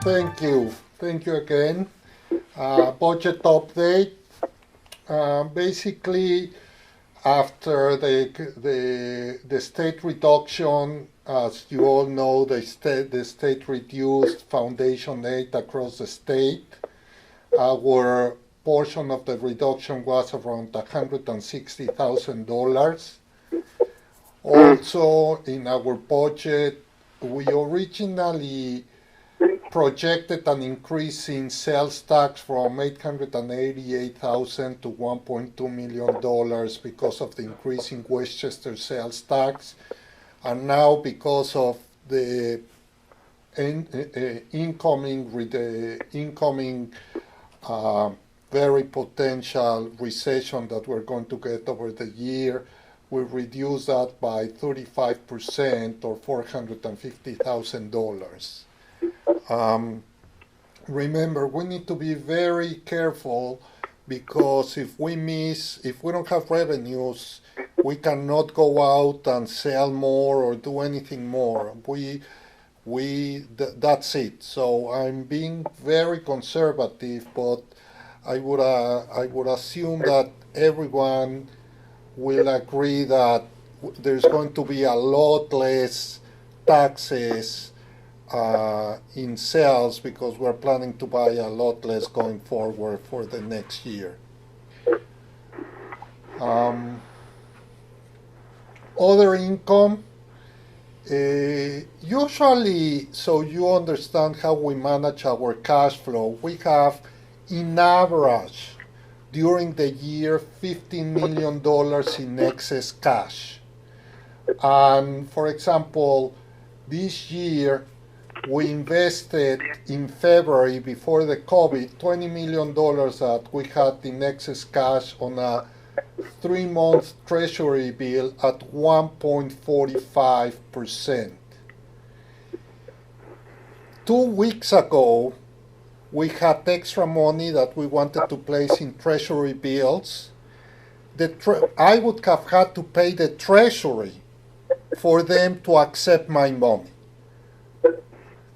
Thank you. Thank you again. Budget update. Basically, after the state reduction, as you all know, the state reduced foundation aid across the state. Our portion of the reduction was around $160,000. Also, in our budget, we originally projected an increase in sales tax from $888,000 to $1.2 million because of the increase in Westchester sales tax. And now, because of the incoming very potential recession that we're going to get over the year, we reduce that by 35% or $450,000. Remember, we need to be very careful because if we don't have revenues, we cannot go out and sell more or do anything more. That's it. So I'm being very conservative, but I would assume that everyone will agree that there's going to be a lot less taxes in sales because we're planning to buy a lot less going forward for the next year. Other income, usually, so you understand how we manage our cash flow, we have in average during the year $15 million in excess cash. And for example, this year we invested in February before the COVID $20 million that we had in excess cash on a 3-month treasury bill at 1.45%. 2 weeks ago, we had extra money that we wanted to place in treasury bills. I would have had to pay the treasury for them to accept my money.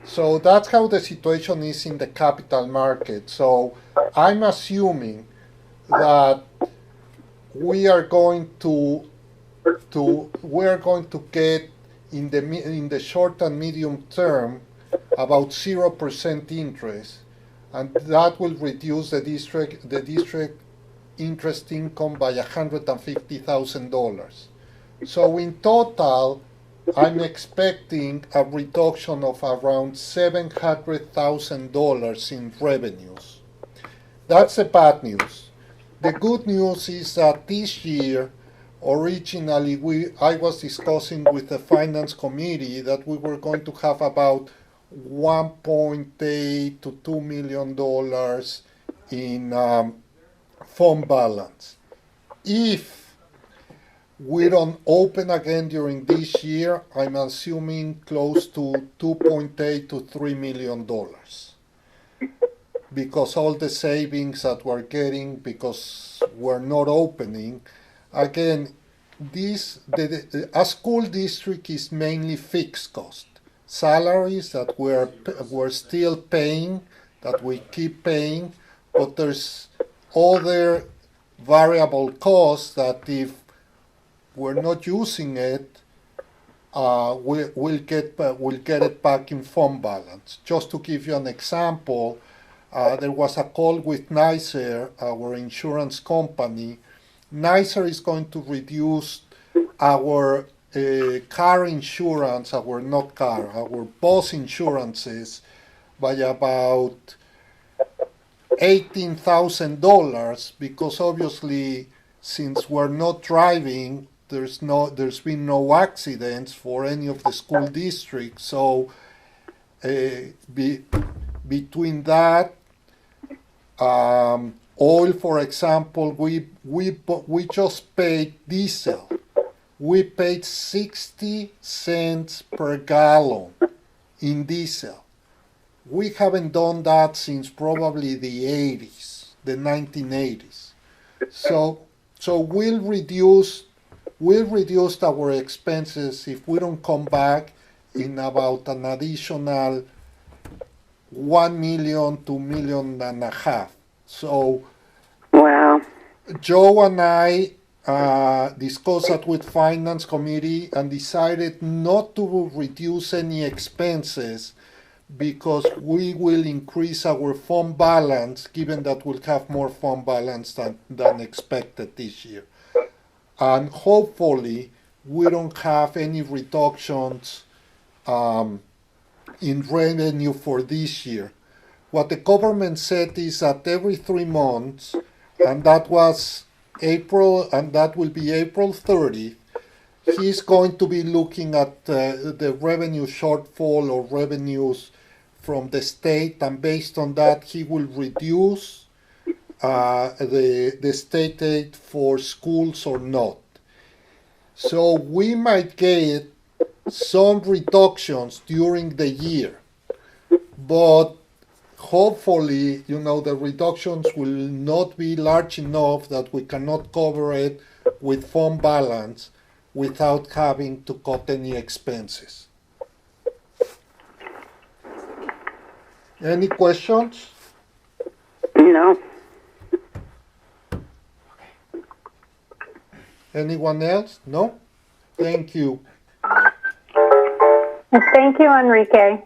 So that's how the situation is in the capital market. So I'm assuming that we are going to get in the short and medium term about 0% interest, and that will reduce the district interest income by $150,000. So in total, I'm expecting a reduction of around $700,000 in revenues. That's the bad news. The good news is that this year, originally, I was discussing with the finance committee that we were going to have about $1.8 to $2 million in fund balance. If we don't open again during this year, I'm assuming close to $2.8 to $3 million. Because all the savings that we're getting because we're not opening, again, a school district is mainly fixed cost. Salaries that we're still paying, that we keep paying, but there's other variable costs that if we're not using it, we'll get it back in fund balance. Just to give you an example, there was a call with NYSER, our insurance company. NYSER is going to reduce our car insurance, our bus insurances by about $18,000 because obviously since we're not driving, there's been no accidents for any of the school districts. So between that, oil, for example, we just paid diesel. We paid 60 cents per gallon in diesel. We haven't done that since probably the 1980s. So we'll reduce our expenses if we don't come back in about an additional 1 million to 1.5 million. So Wow. Joe and I discussed that with Finance Committee and decided not to reduce any expenses because we will increase our fund balance, given that we'll have more fund balance than expected this year. And hopefully, we don't have any reductions in revenue for this year. What the government said is that every 3 months, and that was April, and that will be April 30th, he's going to be looking at the revenue shortfall or revenues from the state, and based on that, he will reduce the state aid for schools or not. So we might get some reductions during the year, but hopefully, the reductions will not be large enough that we cannot cover it with fund balance without having to cut any expenses. Any questions? No. Anyone else? No? Thank you. Thank you, Enrique.